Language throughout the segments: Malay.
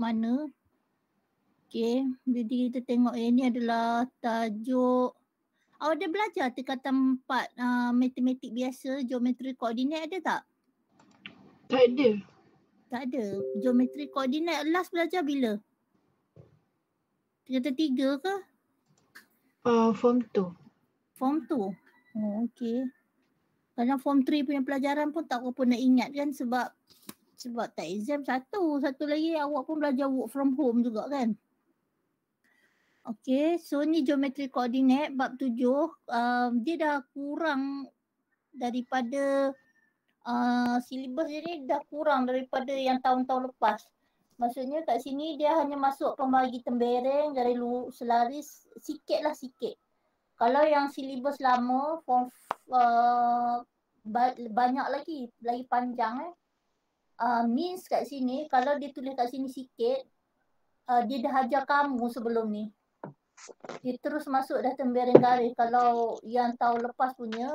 mana. Okay, jadi kita tengok ini adalah tajuk. Awak dah belajar tingkatan 4 matematik biasa, geometri koordinat ada tak? Tak ada. Tak ada. Geometri koordinat last belajar bila? Tingkatan 3 ke? Form 2. Form 2? Oh, okay. Kadang form 3 punya pelajaran pun tak apa nak ingat kan sebab tak exam satu lagi awak pun belajar work from home juga kan. Okay, so ni geometri koordinat bab 7. Dia dah kurang daripada silibus dia ni dah kurang daripada yang tahun-tahun lepas. Maksudnya kat sini dia hanya masuk pembagi tembereng dari selaris sikit. Kalau yang silibus lama form banyak lagi panjang means kat sini kalau dia tulis kat sini sikit dia dah ajar kamu sebelum ni. Dia terus masuk dah tembereng garis. Kalau yang tahun lepas punya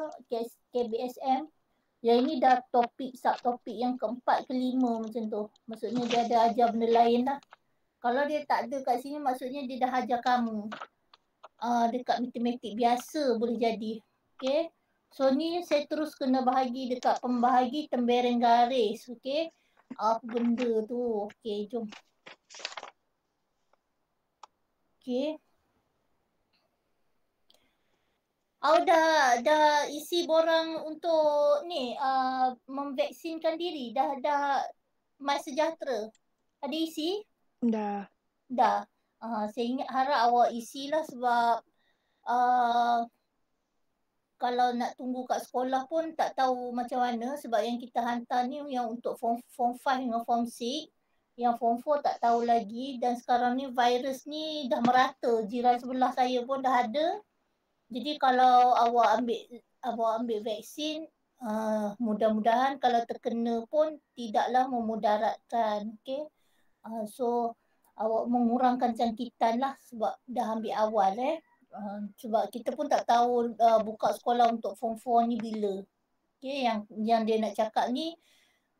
KBSM, yang ini dah topik subtopik yang keempat, kelima macam tu. Maksudnya dia ada ajar benda lain lah. Kalau dia tak ada kat sini maksudnya dia dah ajar kamu. Dekat matematik biasa boleh jadi. Okay. So ni saya terus kena bahagi dekat pembahagi tembereng garis. Okay. Apa benda tu? Okay, jom. Okay. Dah isi borang untuk ni memvaksinkan diri. Dah MySejahtera. Ada isi? Dah. Saya harap awak isilah sebab kalau nak tunggu kat sekolah pun tak tahu macam mana sebab yang kita hantar ni yang untuk form 5 dengan form 6. Yang form 4 tak tahu lagi dan sekarang ni virus ni dah merata. Jiran sebelah saya pun dah ada. Jadi kalau awak ambil vaksin, mudah-mudahan kalau terkena pun tidaklah memudaratkan. Okay? So awak mengurangkan jangkitan lah sebab dah ambil awal sebab kita pun tak tahu buka sekolah untuk form 4 ni bila. Okay? Yang dia nak cakap ni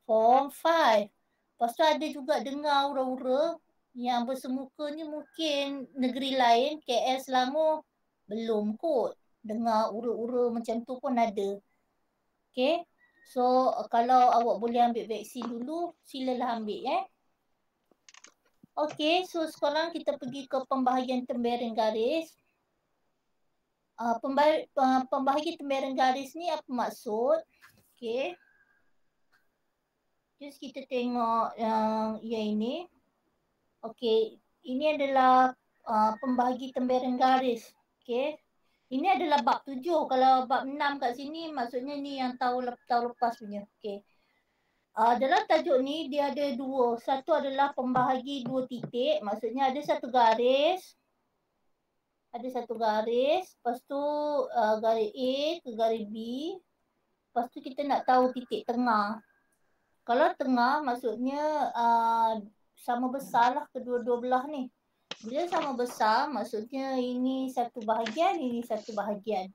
form 5. Lepas tu ada juga dengar ura-ura yang bersemuka ni mungkin negeri lain, KL, Selangor belum kot. Dengar ura-ura macam tu pun ada. Okay. So kalau awak boleh ambil vaksin dulu, silalah ambil Okay, so sekarang kita pergi ke pembahagian tembereng garis. Pembahagi tembereng garis ni apa maksud? Okay. Just kita tengok yang ini. Okay, ini adalah pembahagi tembereng garis. Okay. Ini adalah bab 7. Kalau bab 6 kat sini maksudnya ni yang tahun lepas punya. Okay. Dalam tajuk ni dia ada dua. Satu adalah pembahagi 2 titik. Maksudnya ada satu garis. Lepas tu garis A ke garis B. Lepas tu kita nak tahu titik tengah. Kalau tengah maksudnya sama besar lah kedua-dua belah ni. Bila sama besar, maksudnya ini satu bahagian, ini satu bahagian.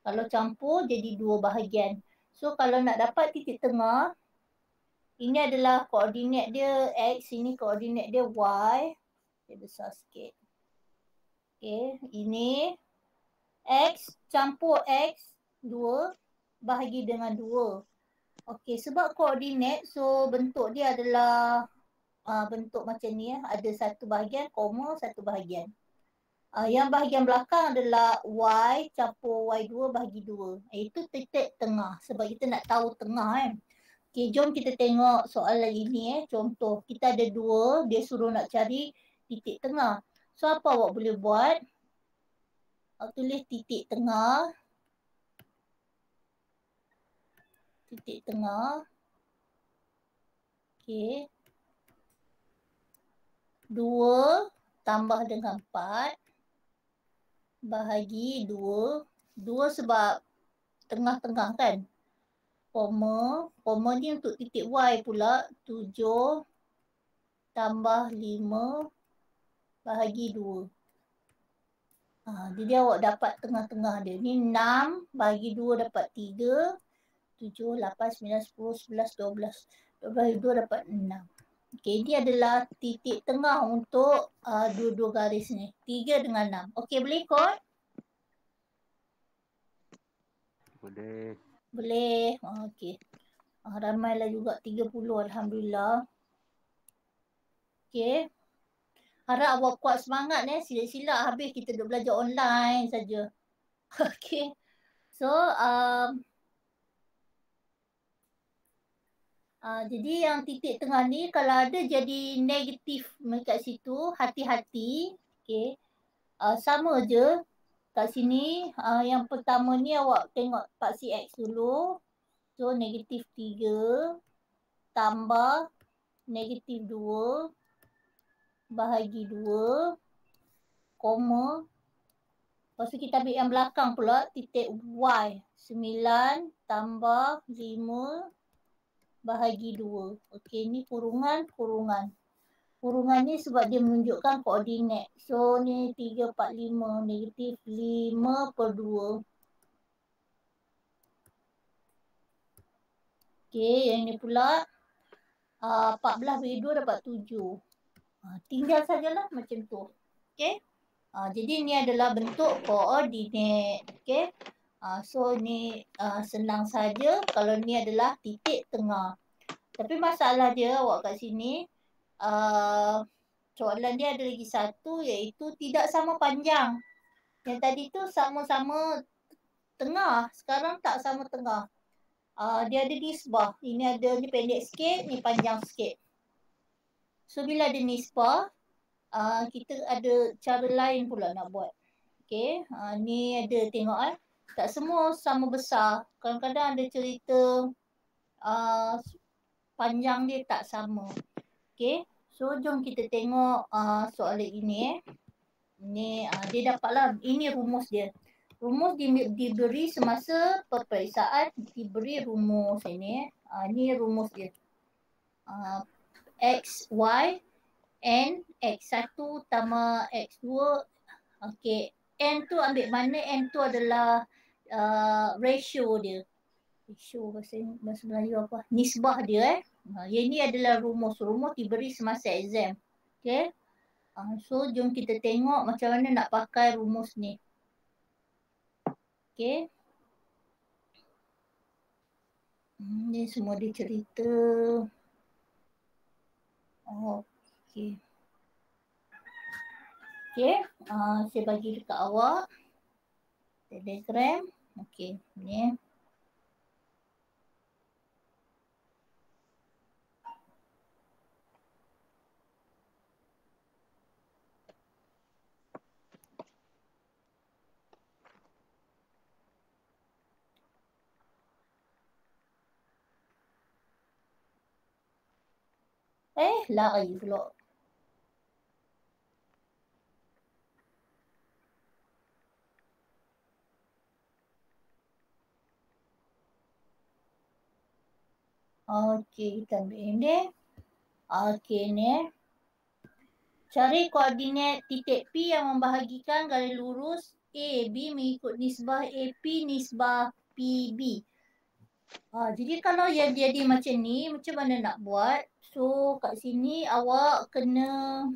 Kalau campur, jadi 2 bahagian. So, kalau nak dapat titik tengah, ini adalah koordinat dia X, ini koordinat dia Y. Dia besar sikit. Okay, ini X campur X, 2, bahagi dengan 2. Okay, sebab koordinat, so bentuk dia adalah bentuk macam ni ada satu bahagian, koma, satu bahagian. Yang bahagian belakang adalah Y campur Y2 bahagi 2. Itu titik tengah sebab kita nak tahu tengah kan. Okay, jom kita tengok soalan ini Contoh, kita ada 2, dia suruh nak cari titik tengah. So, apa awak boleh buat? Tulis titik tengah. Titik tengah. Okay. 2 tambah dengan 4 bahagi 2. 2 sebab tengah-tengah kan. Koma ni untuk titik Y pula. 7 tambah 5 bahagi 2. Jadi awak dapat tengah-tengah dia. Ni 6 bahagi 2 dapat 3. 7, 8, 9, 10, 11, 12. 12 bahagi 2 dapat 6. Okey, dia adalah titik tengah untuk dua-dua garis ni. 3 dengan 6. Okey, boleh ikut? Boleh. Boleh. Okey. Ramailah juga 30, alhamdulillah. Okey. Harap awak kuat semangat sila-sila habis kita duk belajar online saja. Okey. So, jadi yang titik tengah ni kalau ada jadi negatif kat situ, hati-hati. Okey. Sama je kat sini. Yang pertama ni awak tengok paksi X dulu. So negatif 3 tambah negatif 2 bahagi 2 koma. Lepas tu kita ambil yang belakang pula titik Y. 9 tambah 5 bahagi 2. Okey, ni kurungan. Kurungan ni sebab dia menunjukkan koordinat. So ni 3, 4, 5. Negatif 5/2. Okey, yang ni pula 14/2 dapat 7. Tinggal sajalah macam tu. Okey. Jadi ni adalah bentuk koordinat. Okey. So ni senang saja kalau ni adalah titik tengah. Tapi masalah dia awak kat sini, soalan dia ada lagi satu iaitu tidak sama panjang. Yang tadi tu sama-sama tengah, sekarang tak sama tengah. Dia ada nisbah. Ini ada ni pendek sikit, ni panjang sikit. So bila ada nisbah, kita ada cara lain pula nak buat. Okey, ni ada tengok tak semua sama besar. Kadang-kadang ada cerita panjang dia tak sama. Okey, so jom kita tengok soalan ini. Ni dia dapatlah, ini rumus dia. Rumus diberi semasa peperiksaan, diberi rumus ini. Ni rumus dia. X, Y, N, X1 tambah X2. Okey, N tu ambil mana? N tu adalah ratio dia. Ratio bahasa Melayu apa? Nisbah dia Yang ni adalah rumus. Rumus diberi semasa exam. Okey. So jom kita tengok macam mana nak pakai rumus ni. Okey. Ni semua dia cerita. Okey. Okey. Saya bagi dekat awak. Telegram. Okey. Ni. Lari pula. Okey, kita ambil ini. Okey, ni. Cari koordinat titik P yang membahagikan garis lurus AB mengikut nisbah AP nisbah PB. Jadi kalau yang jadi macam ni, macam mana nak buat? So kat sini awak kena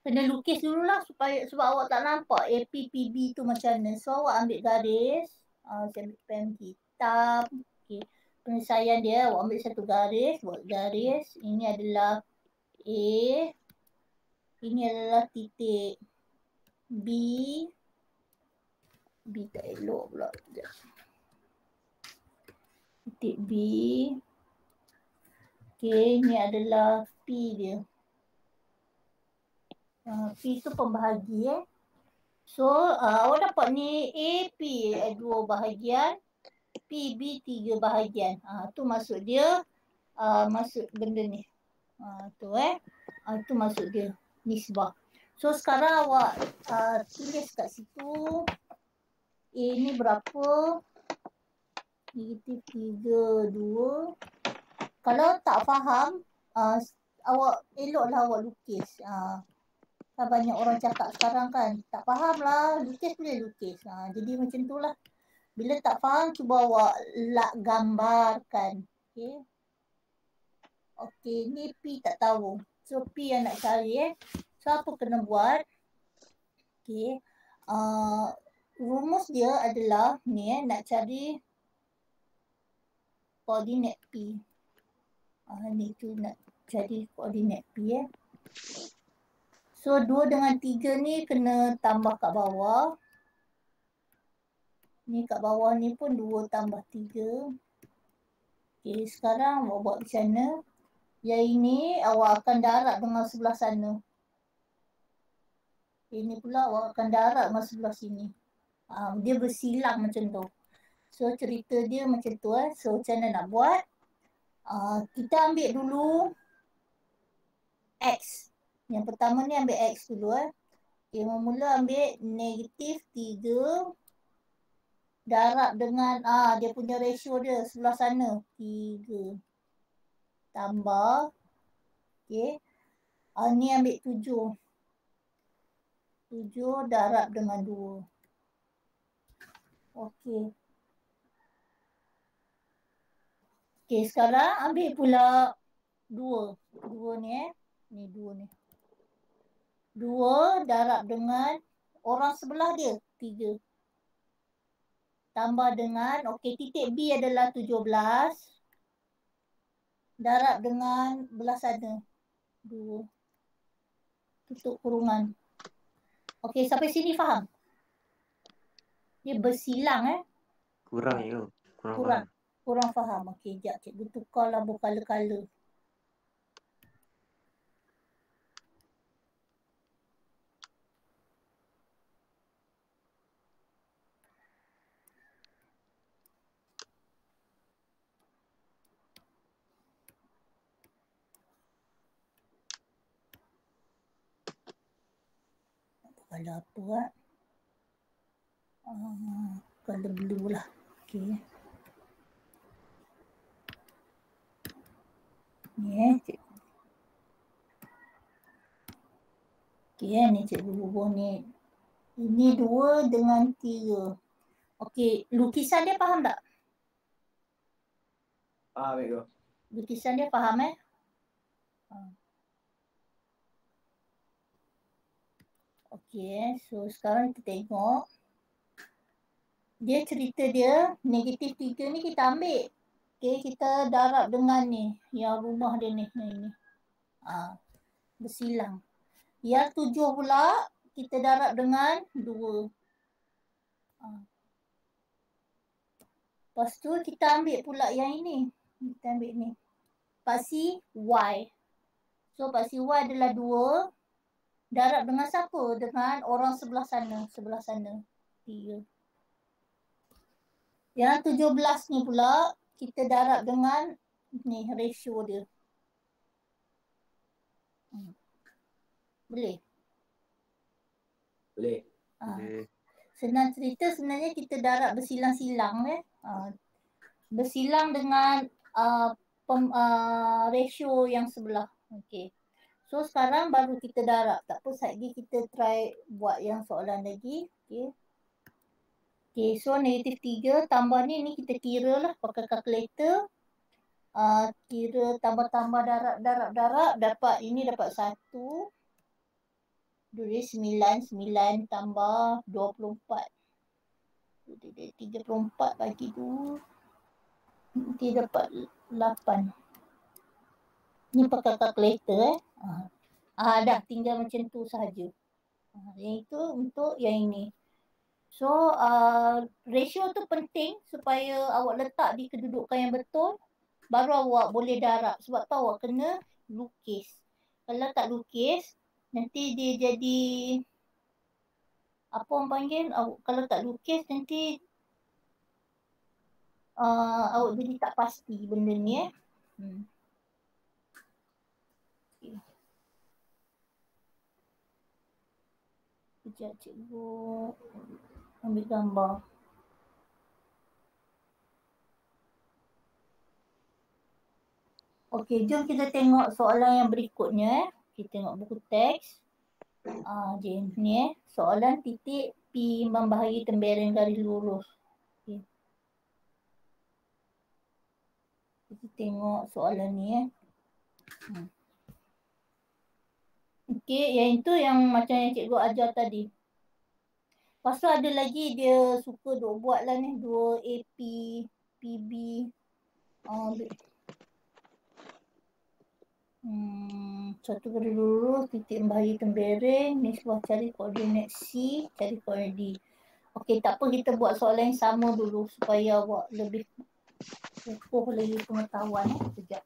lukis dululah sebab awak tak nampak AP PB tu macam mana. So awak ambil garis. Saya ambil pen hitam. Okey. Penyelesaian dia awak ambil satu garis, buat garis. Ini adalah A. Ini adalah titik B. B tak elok pula. Titik B. Okey, ini adalah P dia. P tu pembahagi So, awak dapat ni AP 2 bahagian, PB 3 bahagian. Tu maksud dia, maksud benda ni. Tu tu maksud dia, nisbah. So, sekarang awak tulis kat situ. A ni berapa? Negatif 3, 2. Kalau tak faham, awak eloklah awak lukis. Banyak orang cakap sekarang kan, tak faham lah, lukis boleh lukis. Jadi macam tu lah. Bila tak faham, cuba awak gambarkan. Okay. Okey, ni P tak tahu. So P yang nak cari So apa kena buat? Okey. Rumus dia adalah ni nak cari koordinat P. Ni tu nak cari koordinat P So 2 dengan 3 ni kena tambah kat bawah. Ni kat bawah ni pun 2 tambah 3. Okey, sekarang awak buat macam mana? Yang ini awak akan darab dengan sebelah sana. Ini pula awak akan darab dengan sebelah sini. Dia bersilang macam tu. So cerita dia macam tu So macam mana nak buat? Kita ambil dulu X. Yang pertama ni ambil X dulu Okay, mula ambil negatif 3 darab dengan dia punya ratio dia sebelah sana 3 tambah okay. Ni ambil 7 darab dengan 2 okey. Okey, sekarang ambil pula 2 ni ni 2 ni 2 darab dengan orang sebelah dia 3 tambah dengan titik B adalah 17 darab dengan belah sana 2 tutup kurungan. Okey, sampai sini faham? Dia bersilang Kurang je. Kurang faham. Okey, sekejap cikgu tukar lampu color-color. Color apa color blue lah. Okey. Ni cikgu. Okey, ni cikgu bubuh ni. Ini 2 dengan 3. Okey, lukisan dia faham tak? Faham cikgu. Lukisan dia faham Okey, so sekarang kita tengok. Dia cerita dia negatif 3 ni kita ambil. Okey, kita darab dengan ni. Yang rumah dia ni. Ini. Bersilang. Yang 7 pula kita darab dengan 2. Lepas tu kita ambil pula yang ini. Kita ambil ni. Paksi Y. So paksi Y adalah 2. Darab dengan siapa? Dengan orang sebelah sana. 3. Yang 17 ni pula kita darab dengan ni ratio dia. Boleh? Boleh. Senang cerita sebenarnya kita darab bersilang-silang bersilang dengan ratio yang sebelah. Okey. So sekarang baru kita darab. Tak apa, lagi kita try buat yang soalan lagi. Okey. Okey, so negatif 3 tambah ni kita kira lah pakai kalkulator. Kira tambah-tambah darab dapat 1. 9 tambah 24. 34 bagi 2. Nanti dapat 8. Ni pakai kalkulator dah tinggal macam tu sahaja. Yang itu untuk yang ini. So ratio tu penting supaya awak letak di kedudukan yang betul. Baru awak boleh darab. Sebab tu awak kena lukis. Kalau tak lukis, nanti dia jadi apa orang panggil, kalau tak lukis nanti awak jadi tak pasti benda ni Okay. Sekejap cikgu ambil gambar. Okey, jom kita tengok soalan yang berikutnya. Kita tengok buku teks. Ni soalan titik P membahagi tembereng garis lurus. Okay. Kita tengok soalan ni Okey, yang itu yang macam yang cikgu ajar tadi. Lepas tu ada lagi dia suka duk buat lah ni 2 AP, PB. Satu kali lurus, titik bahaya tembereng, ni sebuah cari koordinat C, cari koordinat D. Okey, tak apa, kita buat soalan yang sama dulu supaya awak lebih kukuh lagi pengetahuan. Sekejap.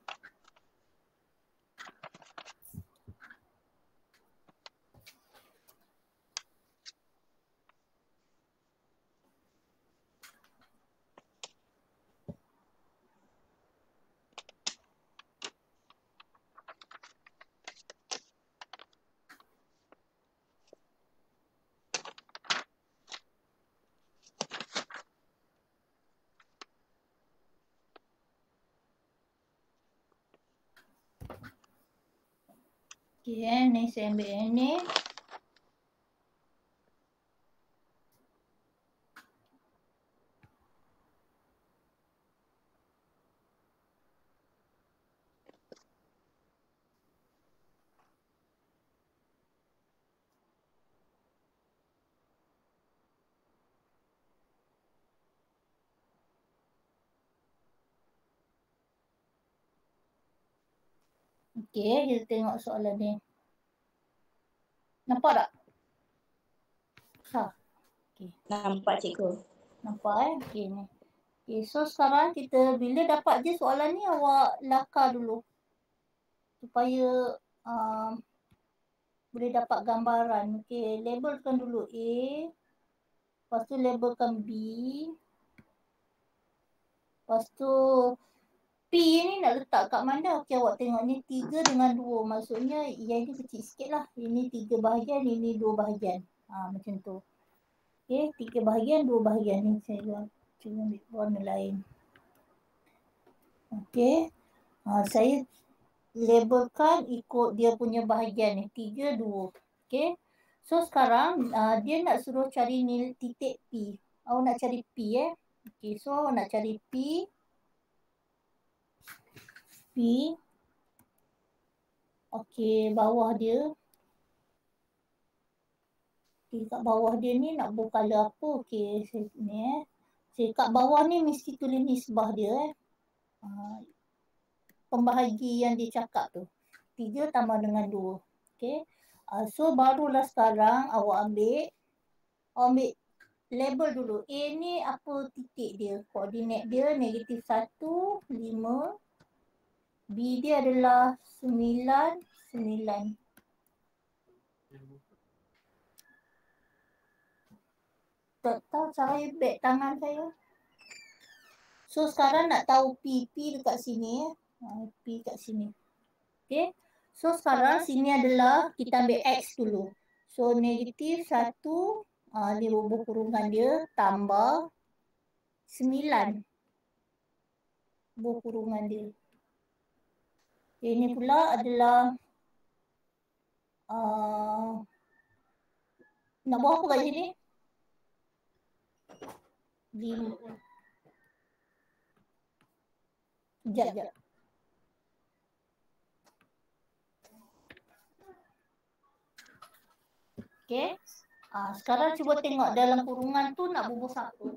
Okey, ni saya ambil yang ni. Okey, kita tengok soalan ni. Nampak tak? Okay. Nampak cikgu. Nampak okey ni. Okay, so sekarang kita bila dapat je soalan ni awak lakar dulu. Supaya boleh dapat gambaran. Okey, labelkan dulu A. Lepas tu labelkan B. Lepas tu P ni nak letak kat mana? Okey, awak tengok ni 3 dengan 2. Maksudnya yang ni kecil sikit lah. Ini 3 bahagian, ini 2 bahagian. Macam tu. Okey, 3 bahagian, 2 bahagian. Ni saya cuba ambil warna lain. Okey. Saya labelkan ikut dia punya bahagian ni. 3, 2. Okey. So sekarang dia nak suruh cari nilai titik P. Awak nak cari P Okey, so awak nak cari P. Okey, bawah dia. Okey, kat bawah dia ni nak buat color apa? Okey, ni Saya kat bawah ni mesti tulis nisbah dia pembahagi yang dia cakap tu. 3 tambah dengan 2. Okey. So barulah sekarang awak ambil label dulu. A ni apa titik dia? Koordinat dia -1, 5. B dia adalah 9, 9. Tak tahu cara back tangan saya. So sekarang nak tahu P dekat sini P kat sini. Okay. So sekarang sini adalah kita ambil X dulu. So -1, dia bubuh kurungan dia tambah 9. Bubuh kurungan dia. Ini pula adalah nak buat apa kat sini? 5. Sekejap. Okey. Sekarang cuba tengok dalam kurungan tu nak bubuh siapa?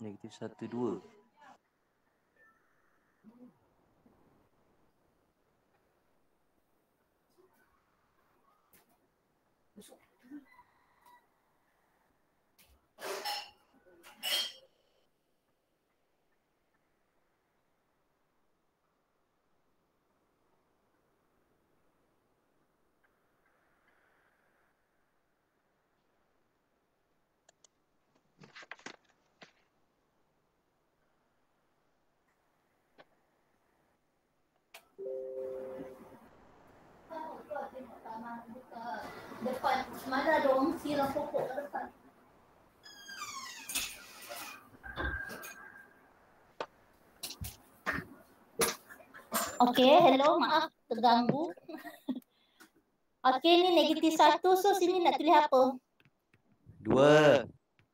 -1, 2. Depan mana ada orang siram pokok kat depan. Okey, hello, maaf terganggu. Okey, ni -1, so sini nak tulis apa? 2.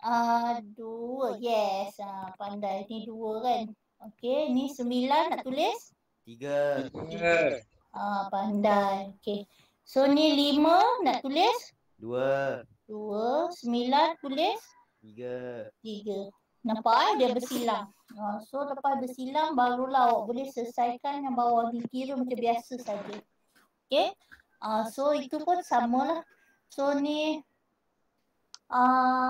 2. Yes. Pandai. Ni 2 kan. Okey. Ni 9 nak tulis? 3. Pandai. Okey. So ni 5 nak tulis? 2. 2. 9 tulis? 3. 3. Nampak dia bersilang. So lepas bersilang barulah awak boleh selesaikan yang bawah ni, kira macam biasa saja. Okey. So itu pun samalah. So ni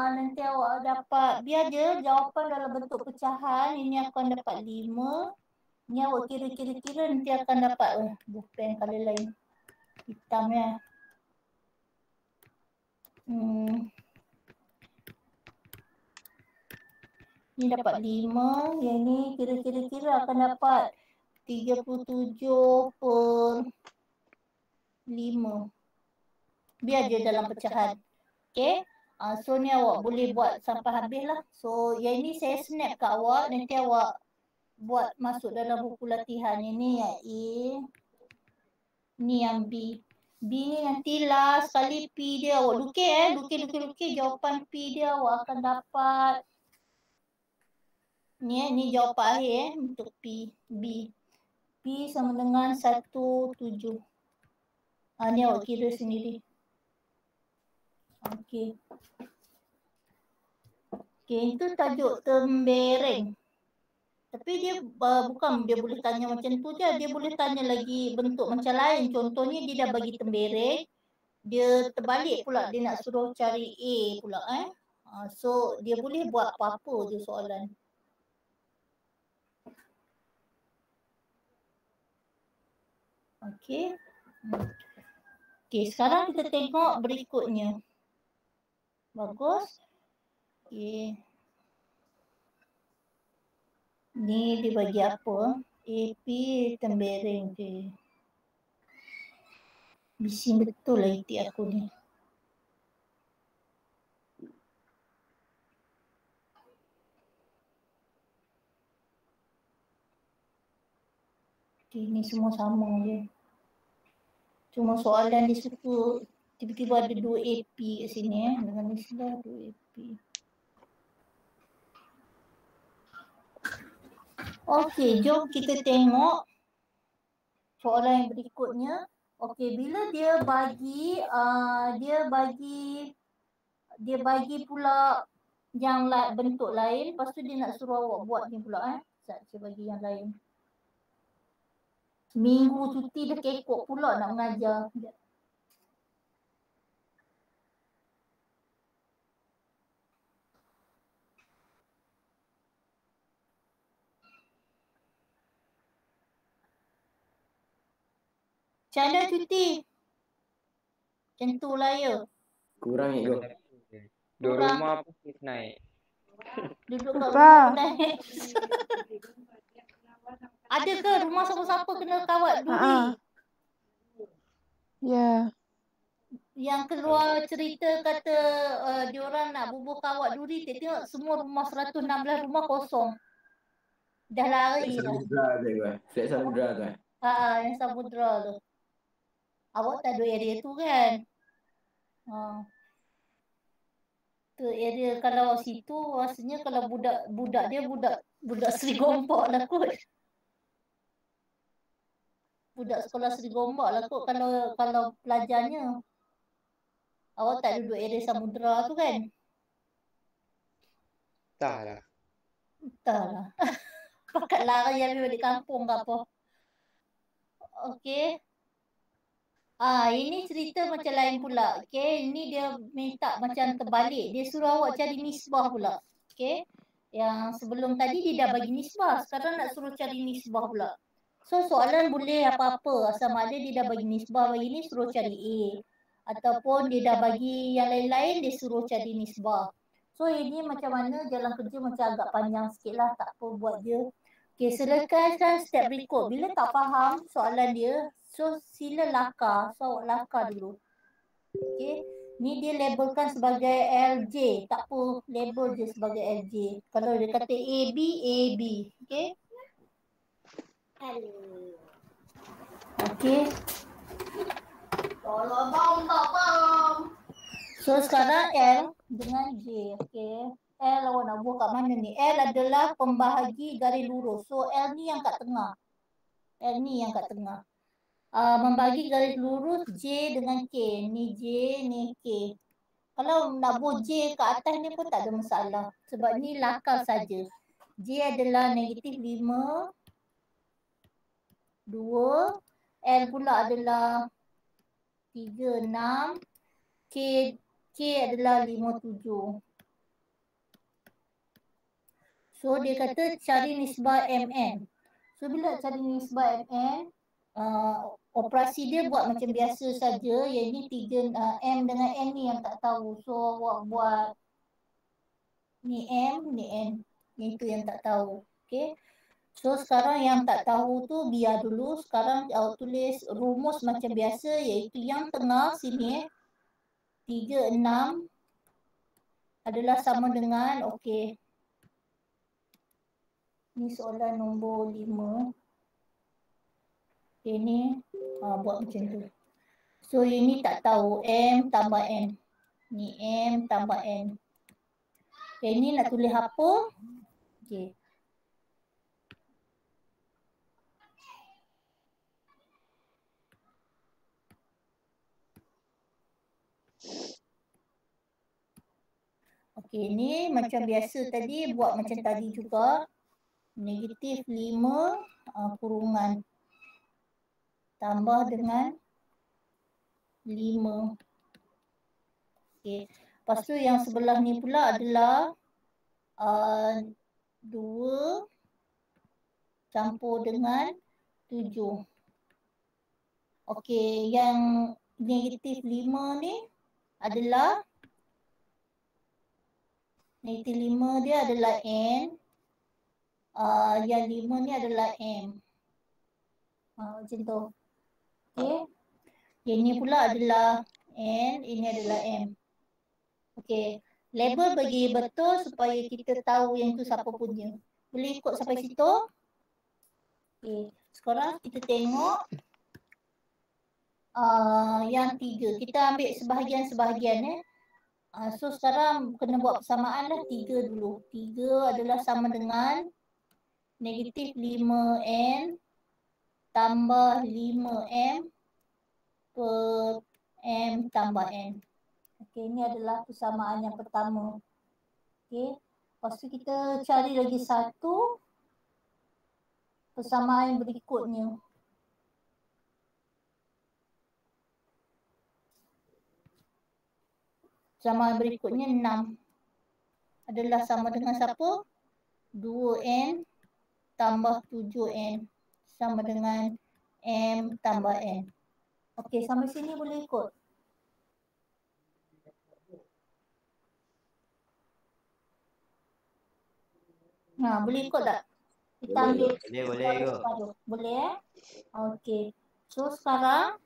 nanti awak dapat, biar je jawapan dalam bentuk pecahan. Ini akan dapat 5. Ni awak kira-kira nanti akan dapat bukan colour lain. Hitam ya. Ni dapat 5. Yang ni kira-kira akan dapat 37/5. Biar je dalam pecahan. Okay. So ni awak boleh buat sampai habis lah. So yang ini saya snap kat awak. Nanti awak buat masuk dalam buku latihan. Ini yang A. Ni yang B. B ni nanti last kali P dia awak lukis lukis jawapan P dia awak akan dapat. Ni jawapan akhir untuk P. B. P sama dengan 17. Ni awak kira sendiri. Okey. Okey, itu tajuk tembereng. Tapi dia bukan dia boleh tanya macam tu je, dia boleh tanya lagi bentuk macam lain. Contohnya dia dah bagi tembereng, dia terbalik pula dia nak suruh cari A pula so dia boleh buat apa-apa je soalan. Okey. Okey, sekarang kita tengok berikutnya. Bagus. Okey. Ni dia bagi apa? AP tembereng je. Bising betul lah itik aku ni. Okay, ni semua sama je. Cuma soalan dia suka tiba-tiba ada 2 AP kat sini dengan istilah 2 AP. Okey, jom kita tengok soalan yang berikutnya. Okey, bila dia bagi pula yang bentuk lain, lepas tu dia nak suruh awak buat ni pula Saya bagi yang lain. Minggu cuti dah kekok pula nak mengajar. Macam mana cuti? Macam tu lah ya. Kurang ya, Go. Dua rumah pun naik. Duduk kat rumah naik. Ada ke rumah siapa-siapa kena kawat duri? Ya. Yang keluar cerita kata diorang nak bubuh kawat duri, tengok semua rumah 116 rumah kosong. Dah lari dah. Samudra tu kan. Flat Samudra tu kan. Yang Samudra tu. Awak tak ada area tu kan? Tu area kalau situ rasanya kalau budak dia budak Seri Gombak lah kot. Budak sekolah Seri Gombak lah kot kalau pelajarnya. Awak tak duduk area Samudra tu kan? Tak lah. Tak lah. Pakat lari habis balik kampung ke apa. Okey. Ini cerita macam lain pula. Okey, ini dia minta macam terbalik. Dia suruh awak cari nisbah pula. Okey. Yang sebelum tadi dia dah bagi nisbah, sekarang nak suruh cari nisbah pula. So soalan boleh apa-apa, sama ada dia dah bagi nisbah bagi ni suruh cari A, ataupun dia dah bagi yang lain-lain dia suruh cari nisbah. So ini macam mana jalan kerja macam agak panjang sikit lah, tak apa buat je. Okey, silakan step berikut. Bila tak faham soalan dia, so sila lakar. So awak lakar dulu. Okey, ni dia labelkan sebagai LJ. Tak apa, label je sebagai LJ. Kalau dia kata AB, AB. Okey. Okey. Kalau abang tak faham. So sekarang L. dengan J. Okey. L awak nak buat kat mana ni? L adalah pembahagi garis lurus. So L ni yang kat tengah. L ni yang kat tengah. Membagi garis lurus J dengan K. Ni J, ni K. Kalau nak buat J kat atas ni pun tak ada masalah. Sebab ni lakal saja. J adalah negatif 5, 2. L pula adalah 3, 6. K adalah 5, 7. So dia kata cari nisbah MN. So bila cari nisbah MN, operasi dia buat macam biasa saja. Yang ni 3 M dengan N ni yang tak tahu. So awak buat ni M, ni N. Yang itu yang tak tahu. Okay. So sekarang yang tak tahu tu biar dulu. Sekarang awak tulis rumus macam biasa, iaitu yang tengah sini 3, 6 adalah sama dengan, okey. Ni soalan nombor 5. Okay, ni buat macam tu. So ini tak tahu. M tambah N. Ni M tambah N. Okay, ni nak tulis apa? Okay. Okay, ni macam biasa tadi. Buat macam tadi juga. Negatif 5 kurungan. Tambah dengan 5. Okay. Lepas tu yang sebelah ni pula adalah 2 campur dengan 7. Okey, yang negatif 5 ni adalah negatif 5 dia adalah N. Yang 5 ni adalah M. Macam tu. Okey. Yang ni pula adalah N, ini adalah M. Okey. Label bagi betul supaya kita tahu yang tu siapa punya. Boleh ikut sampai situ? Okey. Sekarang kita tengok yang 3. Kita ambil sebahagian-sebahagian. So sekarang kena buat persamaan lah. 3 dulu. 3 adalah sama dengan negatif 5N tambah 5M per M tambah N. Okey, ini adalah persamaan yang pertama. Okey. Lepas tu kita cari lagi satu persamaan berikutnya. Persamaan berikutnya 6 adalah sama dengan siapa? 2N tambah 7N sama dengan M tambah N. Okey, sampai sini boleh ikut. Boleh ikut tak? Kita ambil Boleh ikut. Boleh Okey. So sekarang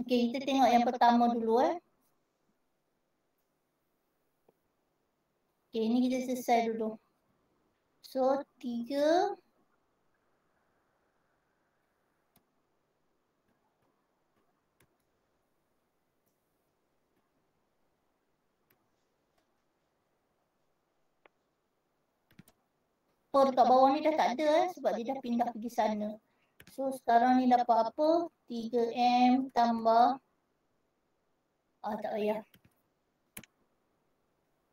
okey, kita tengok yang pertama dulu Okey, ini kita selesai dulu. So 3 per kat bawah ni dah tak ada sebab dia dah pindah pergi sana. So sekarang ni dapat apa? 3M tambah tak payah.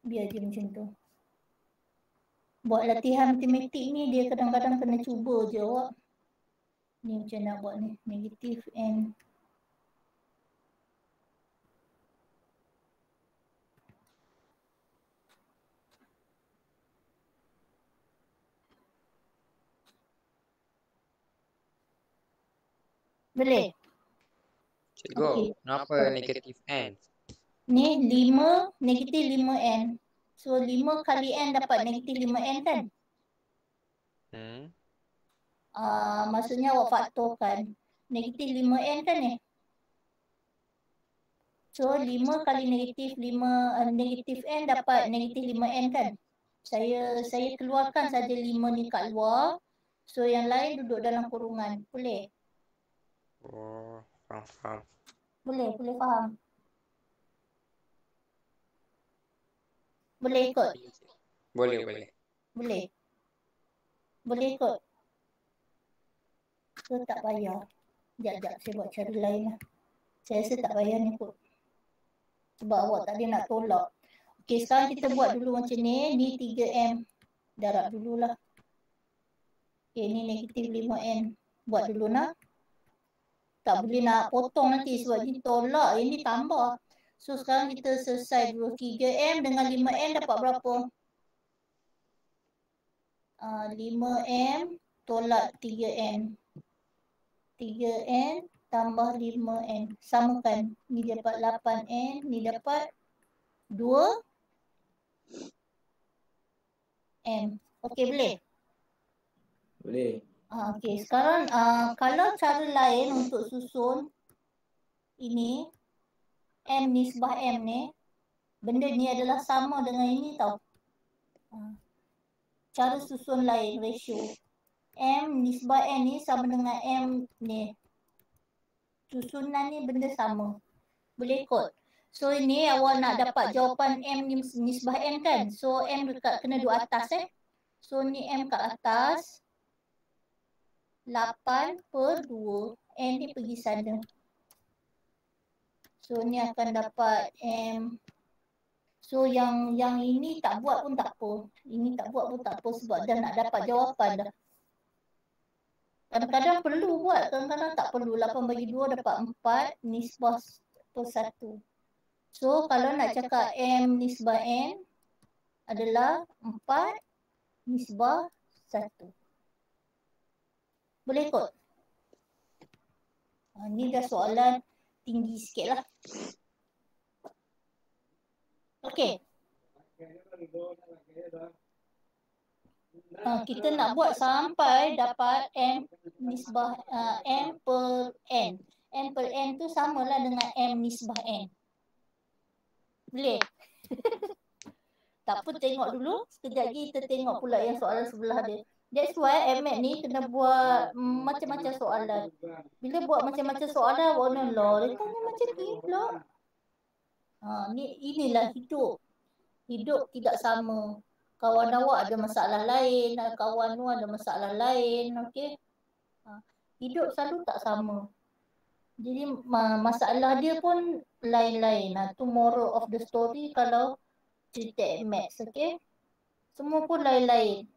Biar je macam tu. Buat latihan matematik ni dia kadang-kadang kena cuba je awak. Ni macam nak buat ni. Negatif N. Boleh? Cikgu, Okey. kenapa negatif N? Ni 5 negatif 5N. So 5 kali N dapat negatif 5N kan? Maksudnya awak faktorkan. Negatif 5N kan ni? So 5 kali negatif 5 negatif N dapat negatif 5N kan? Saya keluarkan saja 5 ni kat luar. So yang lain duduk dalam kurungan. Boleh? Oh, faham. Boleh faham. Boleh ikut? Boleh. Boleh ikut? So tak payah. Sekejap saya buat cara lain lah. Saya rasa tak payah ni kot. Sebab awak tak ada nak tolak. Okey, sekarang kita buat dulu macam ni. Ni 3M. Darab dululah. Okey, ni negatif 5N. Buat dulu nak. Tak boleh nak potong nanti sebab ni tolak. Ini tambah. So sekarang kita selesai dulu. 3M dengan 5N dapat berapa? 5M tolak 3N. 3N tambah 5N. Samakan. Ni dapat 8N. Ni dapat 2M. Okey, boleh? Boleh. Okey, sekarang kalau cara lain untuk susun ini, M nisbah M ni, benda ni adalah sama dengan ini tau. Cara susun lain, ratio. M nisbah N ni sama dengan M ni. Susunan ni benda sama. Boleh ikut? So ini awak nak dapat jawapan M nisbah N kan? So M dekat kena duduk atas So ni M kat atas. 8/2. N ni pergi sana. So ni akan dapat M. So yang ini tak buat pun tak apa. Ini tak buat pun tak apa sebab dah nak dapat jawapan dah. Kadang-kadang perlu buat, kadang-kadang tak perlu. 8/2 dapat 4 nisbah per 1. So kalau nak cakap M nisbah N adalah 4 nisbah 1. Boleh ikut? Ni dah soalan tinggi sikit lah. Okey. Kita nak buat sampai dapat M nisbah M per N. M per N tu samalah dengan M nisbah N. Boleh? Tak apa, tengok dulu. Sekejap lagi kita tengok pula yang soalan sebelah dia. That's why MAT ni kena buat macam-macam soalan. Bila buat macam-macam soalan, warna law. Dia tanya macam ni pula. Inilah hidup. Hidup tidak sama. Kawan awak ada masalah lain, kawan tu ada masalah lain, okey. Hidup selalu tak sama. Jadi masalah dia pun lain-lain. Tu moral of the story kalau cerita maths, okey. Semua pun lain-lain.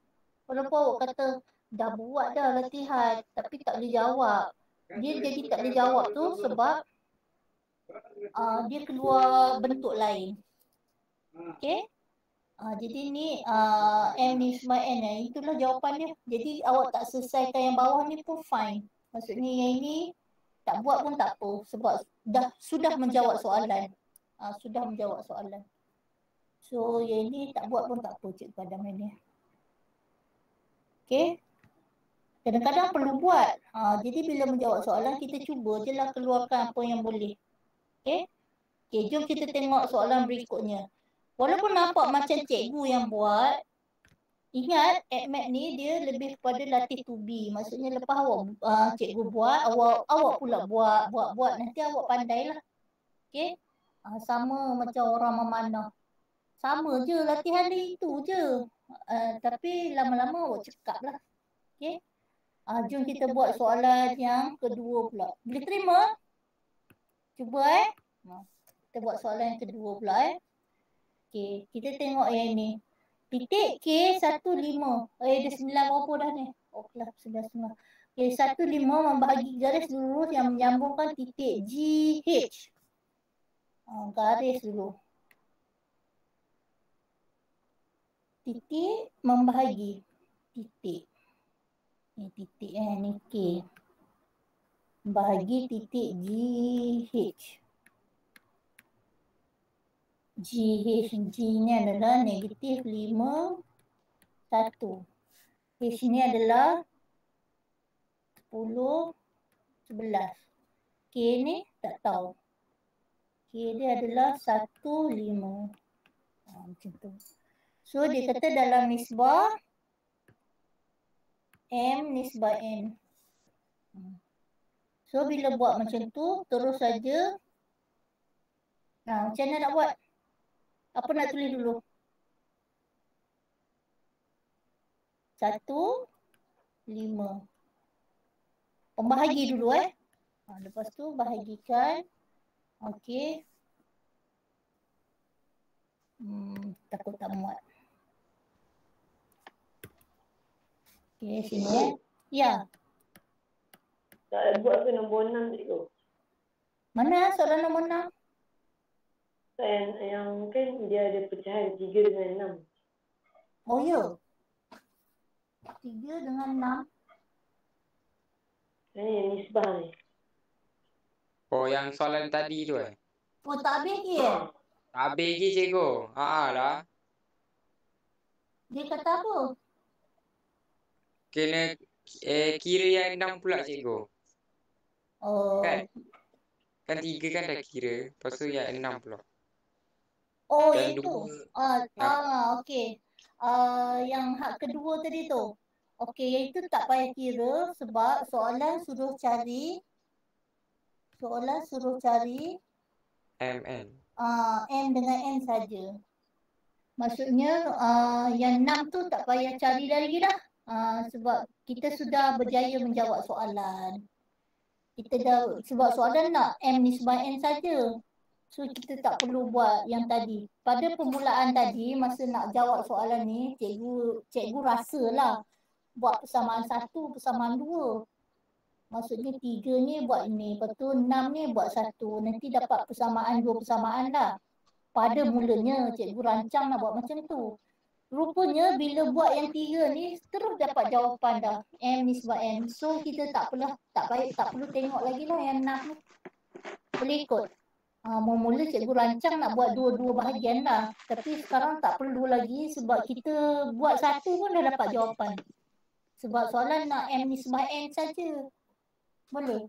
Walaupun awak kata dah buat dah latihan tapi tak boleh jawab. Dia jadi tak boleh jawab tu sebab dia keluar bentuk lain. Okey. Jadi ni M nisbah N itulah jawapannya. Jadi awak tak selesaikan yang bawah ni pun fine. Maksudnya yang ini tak buat pun tak apa sebab sudah menjawab soalan. Sudah menjawab soalan. So yang ini tak buat pun tak apa Cikgu Adam ini. Okey. Kadang-kadang perlu buat. Jadi bila menjawab soalan kita cuba je lah keluarkan apa yang boleh. Okey. Okey, jom kita tengok soalan berikutnya. Walaupun nampak macam cikgu yang buat, ingat AdMath ni dia lebih kepada latih to be. Maksudnya lepas awak cikgu buat, awak pula buat nanti awak pandailah. Okey? Sama macam orang memanah. Sama je latihan dia itu je. Tapi lama-lama awak cekap lah. Okey? Jom kita buat soalan yang kedua pula. Boleh terima? Cuba kita buat soalan yang kedua pula Okey, kita tengok yang ni. Titik K15. Dah 9 berapa dah ni? Okeylah, 9. K15 membahagi garis lurus yang menyambungkan titik GH. Garis dulu. Titik membahagi. Titik. Ni titik ni K. Bahagi titik GH. GH ni adalah negatif 5, 1. H ni adalah 10, 11. K ni tak tahu. K dia adalah 1, 5. Macam tu. So dia kata dalam nisbah M nisbah N. So bila buat macam tu terus saja Macam mana nak buat? Apa nak tulis dulu? 1, 5. Pembahagi dulu lepas tu bahagikan. Okey. Takut tak muat. Okey, sini Ya. Tak buat ke nombor 6 cikgu? Mana soalan nombor 6? Yang kan dia ada pecahan 3 dengan 6. Oh ya. 3 dengan 6. Yang nisbah ni. Oh, yang soalan tadi tu Oh, tak habis ke? Tak habis lagi cikgu. Lah. Dia kata apa? Kena kira yang 6 pula cikgu. Oh. Kan 3 kan dah kira. Lepas tu yang 6 pula. Oh, Dan itu. 2. Okey. Yang hak kedua tadi tu. Okey, yang itu tak payah kira sebab soalan suruh cari MN. M dengan N saja. Maksudnya yang 6 tu tak payah cari lagi dah. Sebab kita sudah berjaya menjawab soalan. Sebab soalan nak M nisbah N saja. So kita tak perlu buat yang tadi. Pada permulaan tadi masa nak jawab soalan ni, cikgu rasalah buat persamaan 1, persamaan 2. Maksudnya 3 ni buat ini, lepas tu 6 ni buat 1. Nanti dapat persamaan 2 persamaan lah. Pada mulanya cikgu rancang nak buat macam tu. Rupanya bila buat yang 3 ni terus dapat jawapan dah. M nisbah N. So kita tak perlu tengok lagi lah yang 6 ni. Boleh ikut. Mula cikgu rancang nak buat dua bahagian lah. Tapi sekarang tak perlu lagi sebab kita buat 1 pun dah dapat jawapan. Sebab soalan nak M nisbah N saja. Boleh?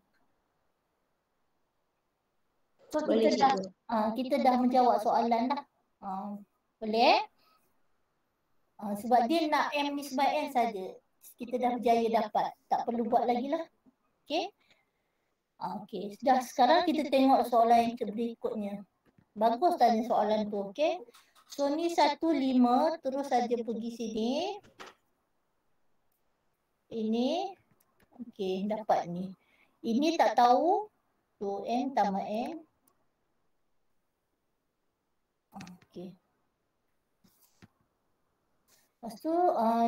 So kita dah menjawab soalan dah. Boleh? Sebab dia nak M nisbah N saja. Kita dah berjaya dapat. Tak perlu buat lagi lah. Okey? Okey. Dah sekarang kita tengok soalan yang berikutnya. Bagus tadi soalan tu. Okey? So ni 1, 5. Terus saja pergi sini. Ini. Okey. Dapat ni. Ini tak tahu. So M tambah N. Okey. Lepas tu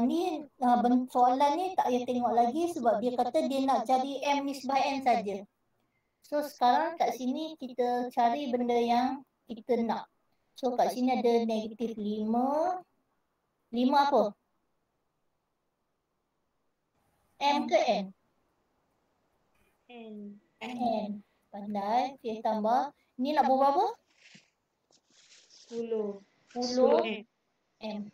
ni soalan ni tak payah tengok lagi sebab dia kata dia nak cari M nisbah N saja. So sekarang kat sini kita cari benda yang kita nak. So kat sini ada negatif 5. 5 apa? M ke N? N. Pandai. Okey, tambah. Ni nak buat berapa? 10 M.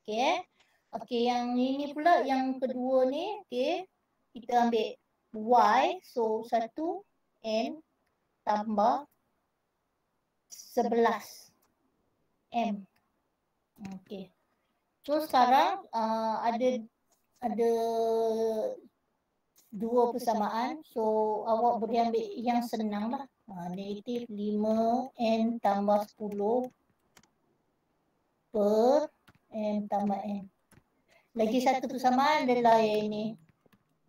Okey. Okey, yang ini pula yang kedua ni, okey. Kita ambil Y, so 1 N tambah 11 M. Okey. So sekarang ada 2 persamaan. So awak boleh ambil yang senang lah. Negatif 5 N tambah 10 per M tambah N. Lagi satu persamaan adalah yang ini.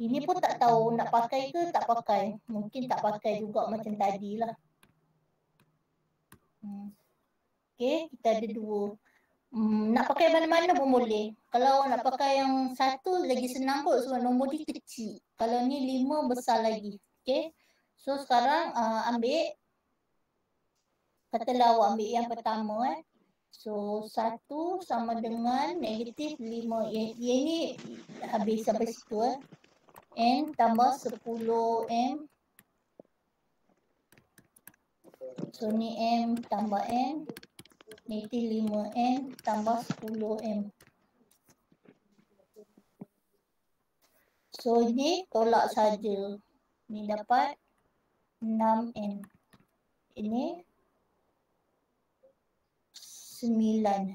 Ini pun tak tahu nak pakai ke tak pakai. Mungkin tak pakai juga macam tadi lah. Okey, kita ada 2. Nak pakai mana-mana pun boleh. Kalau nak pakai yang 1 lagi senang kot sebab nombor dia kecil. Kalau ni 5 besar lagi. Okey. So sekarang ambil. Katalah awak ambil yang pertama So 1 sama dengan negatif 5. Yang ni habis sampai situ N tambah 10 M. So ni M tambah N. Negatif 5 N tambah 10 M. So ini tolak saja. Ni dapat 6 N. Ini 9.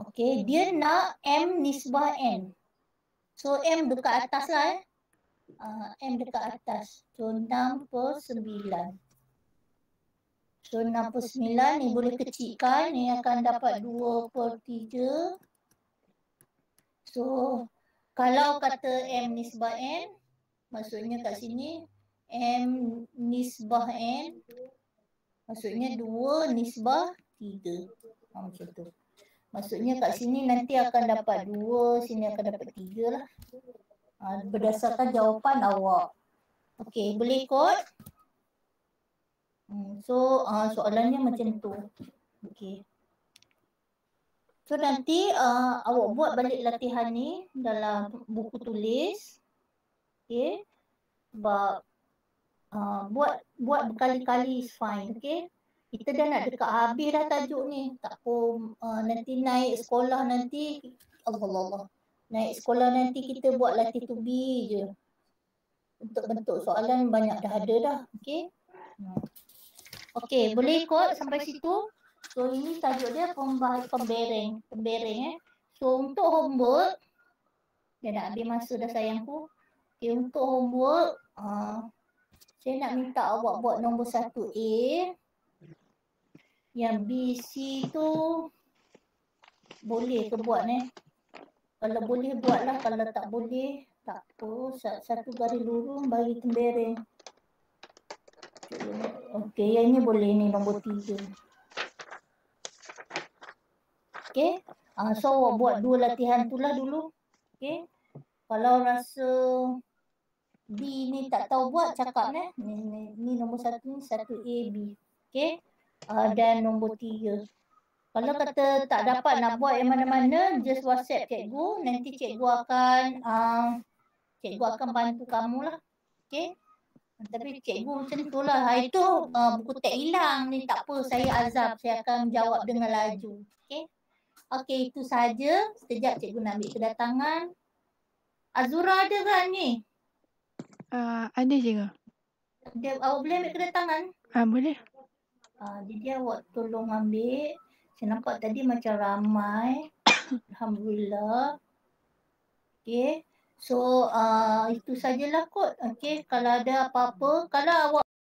Okey, dia nak M nisbah N. So M dekat atas lah M dekat atas. So 6 per 9. So 6/9 ni boleh kecilkan, ni akan dapat 2/3. So kalau kata M nisbah N, maksudnya kat sini M nisbah N maksudnya 2 nisbah 3. Macam tu. Maksudnya kat sini nanti akan dapat 2, sini akan dapat 3 lah. Berdasarkan jawapan awak. Okey, boleh ikut? So soalannya macam tu. Okey. So nanti awak buat balik latihan ni dalam buku tulis. Okey. Sebab buat berkali-kali is fine. Okey. Kita dah nak dekat habis dah tajuk ni. Tak pun nanti naik sekolah nanti Allah. Naik sekolah nanti kita buat latih to be je. Bentuk-bentuk soalan banyak dah ada dah. Okey. Okey, boleh ikut sampai situ. So ini tajuk dia pembereng. So untuk homework, dah nak habis masa dah sayangku. Okey, untuk homework, saya nak minta awak buat nombor 1A. Yang B, C tu boleh ke buat ni? Kalau boleh buatlah, kalau tak boleh tak apa. Satu garis lurus bagi tembereng. Okey, yang ni boleh ni nombor 3. Okey. So awak buat 2 latihan tu lah dulu. Okey. Kalau rasa B ni tak tahu buat, cakap ni nombor 1 ni 1A B. Okey. Dan nombor 3. Kalau kata tak dapat nak buat yang mana-mana, just WhatsApp cikgu. Nanti cikgu akan bantu kamu lah. Okey. Tapi cikgu macam tu lah. Itu buku teks hilang ni, tak apa. Saya azab. Saya akan jawab dengan laju. Okey. Okey, itu saja. Sekejap cikgu nak ambil kedatangan. Azura ada kan ni? Ada je ke? Awak boleh ambil kedatangan? Boleh. Jadi awak tolong ambil. Saya nampak tadi macam ramai. Alhamdulillah. Okey. So itu sajalah kot. Okey. Kalau ada apa-apa. Kalau awak